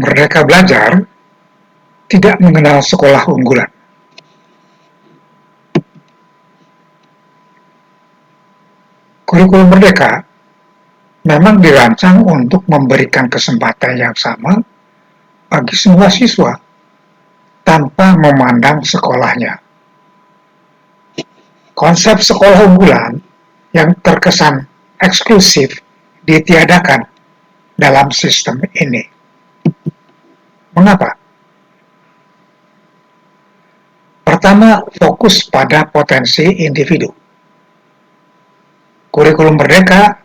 Merdeka Belajar tidak mengenal sekolah unggulan. Kurikulum Merdeka memang dirancang untuk memberikan kesempatan yang sama bagi semua siswa tanpa memandang sekolahnya. Konsep sekolah unggulan yang terkesan eksklusif ditiadakan dalam sistem ini. Mengapa? Pertama, fokus pada potensi individu. Kurikulum Merdeka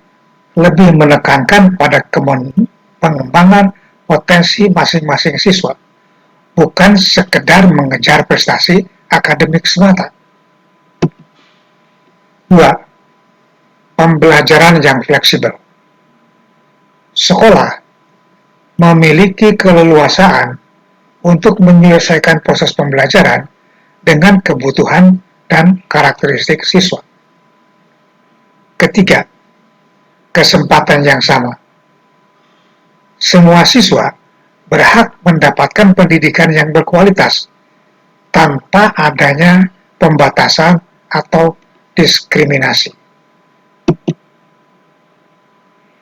lebih menekankan pada pengembangan potensi masing-masing siswa, bukan sekedar mengejar prestasi akademik semata. 2. Pembelajaran yang fleksibel. Sekolah memiliki keleluasaan untuk menyelesaikan proses pembelajaran dengan kebutuhan dan karakteristik siswa. Ketiga, kesempatan yang sama. Semua siswa berhak mendapatkan pendidikan yang berkualitas tanpa adanya pembatasan atau diskriminasi.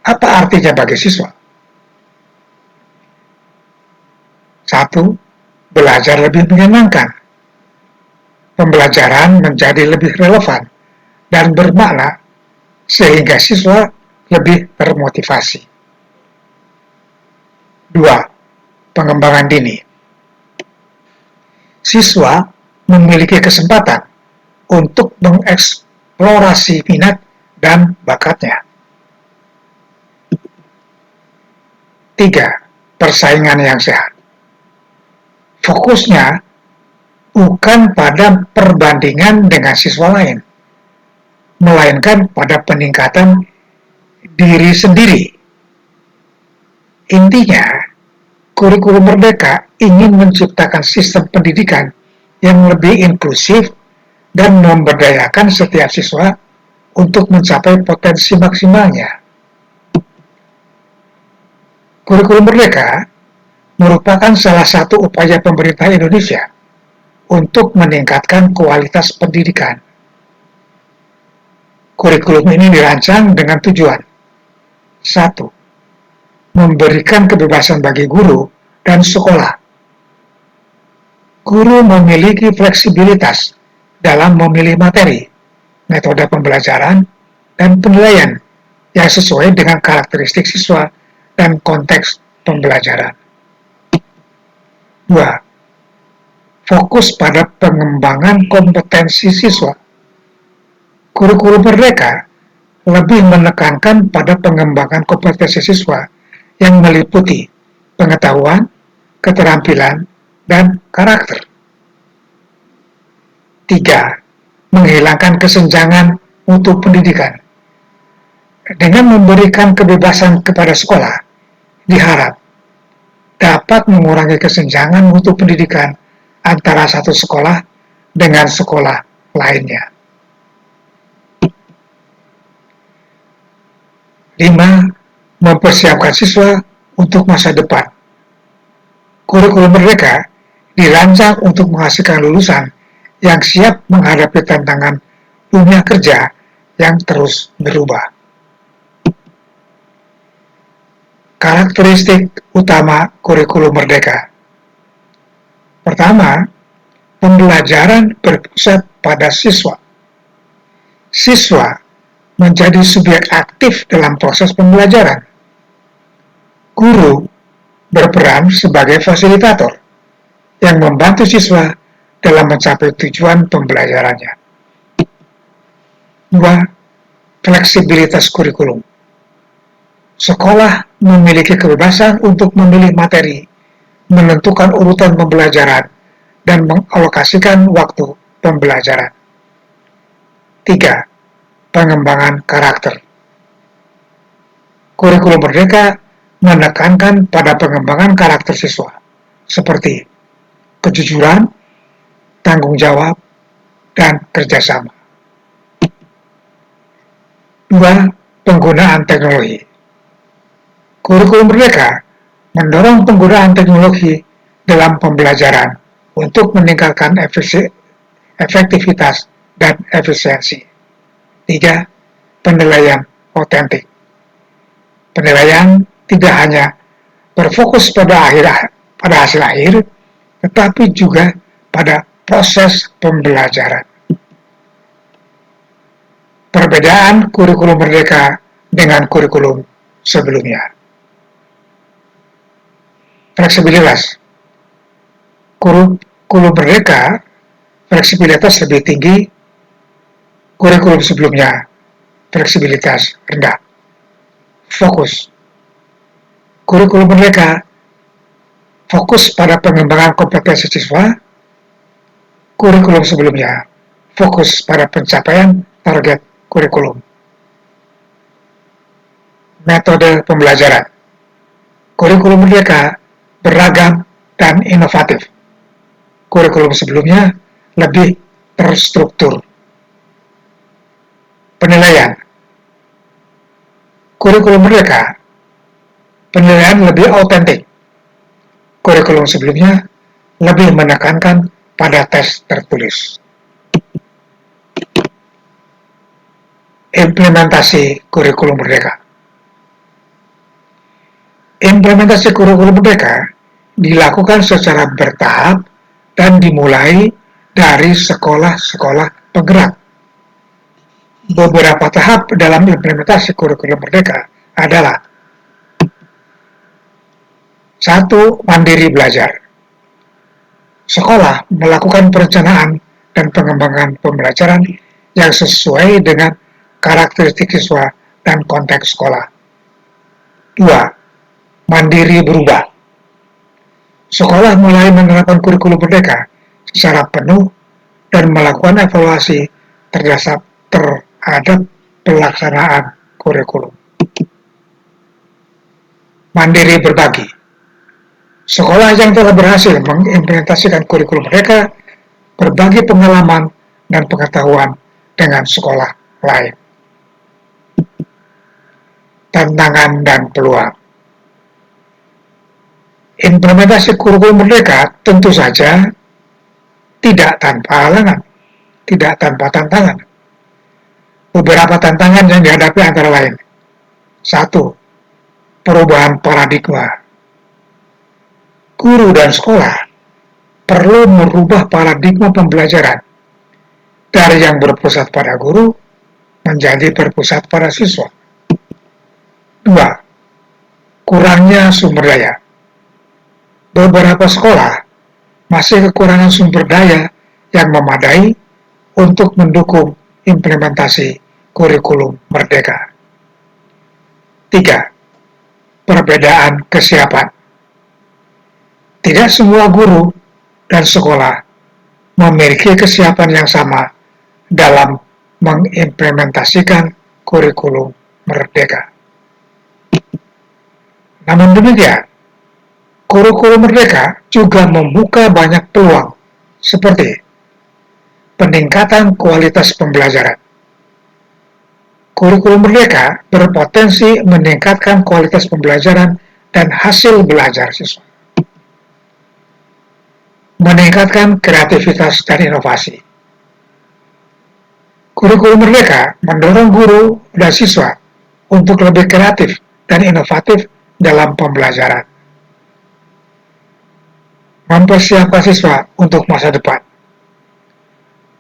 Apa artinya bagi siswa? 1. Belajar lebih menyenangkan. Pembelajaran menjadi lebih relevan dan bermakna sehingga siswa lebih termotivasi. 2. Pengembangan dini. Siswa memiliki kesempatan untuk mengeksplorasi minat dan bakatnya. 3. Persaingan yang sehat. Fokusnya bukan pada perbandingan dengan siswa lain, melainkan pada peningkatan diri sendiri. Intinya, kurikulum Merdeka ingin menciptakan sistem pendidikan yang lebih inklusif dan memberdayakan setiap siswa untuk mencapai potensi maksimalnya. Kurikulum Merdeka merupakan salah satu upaya pemerintah Indonesia untuk meningkatkan kualitas pendidikan. Kurikulum ini dirancang dengan tujuan 1. Memberikan kebebasan bagi guru dan sekolah. Guru memiliki fleksibilitas dalam memilih materi, metode pembelajaran, dan penilaian yang sesuai dengan karakteristik siswa dan konteks pembelajaran. 2. Fokus pada pengembangan kompetensi siswa. Kurikulum Merdeka lebih menekankan pada pengembangan kompetensi siswa yang meliputi pengetahuan, keterampilan, dan karakter. 3. Menghilangkan kesenjangan mutu pendidikan. Dengan memberikan kebebasan kepada sekolah, diharap dapat mengurangi kesenjangan mutu pendidikan antara satu sekolah dengan sekolah lainnya. 5. Mempersiapkan siswa untuk masa depan. Kurikulum Merdeka dirancang untuk menghasilkan lulusan yang siap menghadapi tantangan dunia kerja yang terus berubah. Karakteristik utama kurikulum Merdeka. Pertama, pembelajaran berpusat pada siswa. Siswa menjadi subjek aktif dalam proses pembelajaran. Guru berperan sebagai fasilitator yang membantu siswa dalam mencapai tujuan pembelajarannya. 2. Fleksibilitas kurikulum. Sekolah memiliki kebebasan untuk memilih materi, menentukan urutan pembelajaran, dan mengalokasikan waktu pembelajaran. 3. Pengembangan karakter. Kurikulum Merdeka menekankan pada pengembangan karakter siswa, seperti kejujuran, tanggung jawab, dan kerjasama. 2. Penggunaan teknologi. Kurikulum Merdeka mendorong penggunaan teknologi dalam pembelajaran untuk meningkatkan efektivitas dan efisiensi. 3. Penilaian otentik. Penilaian tidak hanya berfokus pada hasil akhir, tetapi juga pada proses pembelajaran. Perbedaan kurikulum merdeka dengan kurikulum sebelumnya. Fleksibilitas. Kurikulum merdeka fleksibilitas lebih tinggi, kurikulum sebelumnya fleksibilitas rendah. Fokus. Kurikulum merdeka fokus pada pengembangan kompetensi siswa, kurikulum sebelumnya fokus pada pencapaian target kurikulum. Metode pembelajaran. Kurikulum merdeka beragam dan inovatif. Kurikulum sebelumnya lebih terstruktur. Penilaian. Kurikulum merdeka penilaian lebih autentik. Kurikulum sebelumnya lebih menekankan pada tes tertulis. Implementasi kurikulum merdeka. Implementasi kurikulum merdeka dilakukan secara bertahap dan dimulai dari sekolah-sekolah penggerak. Beberapa tahap dalam implementasi kurikulum merdeka adalah: 1. Mandiri belajar. Sekolah melakukan perencanaan dan pengembangan pembelajaran yang sesuai dengan karakteristik siswa dan konteks sekolah. 2. Mandiri berubah. Sekolah mulai menerapkan kurikulum merdeka secara penuh dan melakukan evaluasi terhadap pelaksanaan kurikulum. Mandiri berbagi. Sekolah yang telah berhasil mengimplementasikan kurikulum merdeka berbagi pengalaman dan pengetahuan dengan sekolah lain. Tantangan dan peluang. Implementasi kurikulum merdeka tentu saja tidak tanpa halangan, tidak tanpa tantangan. Beberapa tantangan yang dihadapi antara lain: 1. Perubahan paradigma. Guru dan sekolah perlu merubah paradigma pembelajaran dari yang berpusat pada guru menjadi berpusat pada siswa. 2. Kurangnya sumber daya. Beberapa sekolah masih kekurangan sumber daya yang memadai untuk mendukung implementasi kurikulum merdeka. 3. Perbedaan kesiapan. Tidak semua guru dan sekolah memiliki kesiapan yang sama dalam mengimplementasikan kurikulum merdeka. Namun demikian, kurikulum merdeka juga membuka banyak peluang seperti peningkatan kualitas pembelajaran. Kurikulum merdeka berpotensi meningkatkan kualitas pembelajaran dan hasil belajar siswa. Meningkatkan kreativitas dan inovasi. Kurikulum merdeka mendorong guru dan siswa untuk lebih kreatif dan inovatif dalam pembelajaran. Mempersiapkan siswa untuk masa depan.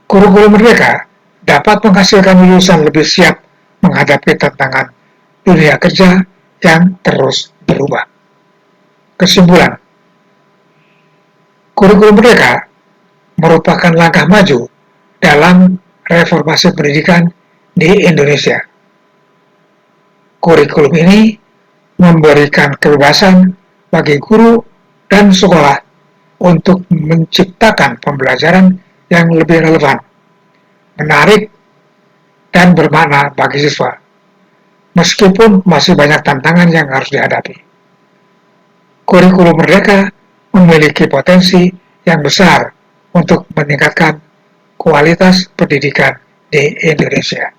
Kurikulum merdeka dapat menghasilkan lulusan lebih siap menghadapi tantangan dunia kerja yang terus berubah. Kesimpulan, kurikulum merdeka merupakan langkah maju dalam reformasi pendidikan di Indonesia. Kurikulum ini memberikan kebebasan bagi guru dan sekolah untuk menciptakan pembelajaran yang lebih relevan, menarik, dan bermakna bagi siswa, meskipun masih banyak tantangan yang harus dihadapi. Kurikulum merdeka memiliki potensi yang besar untuk meningkatkan kualitas pendidikan di Indonesia.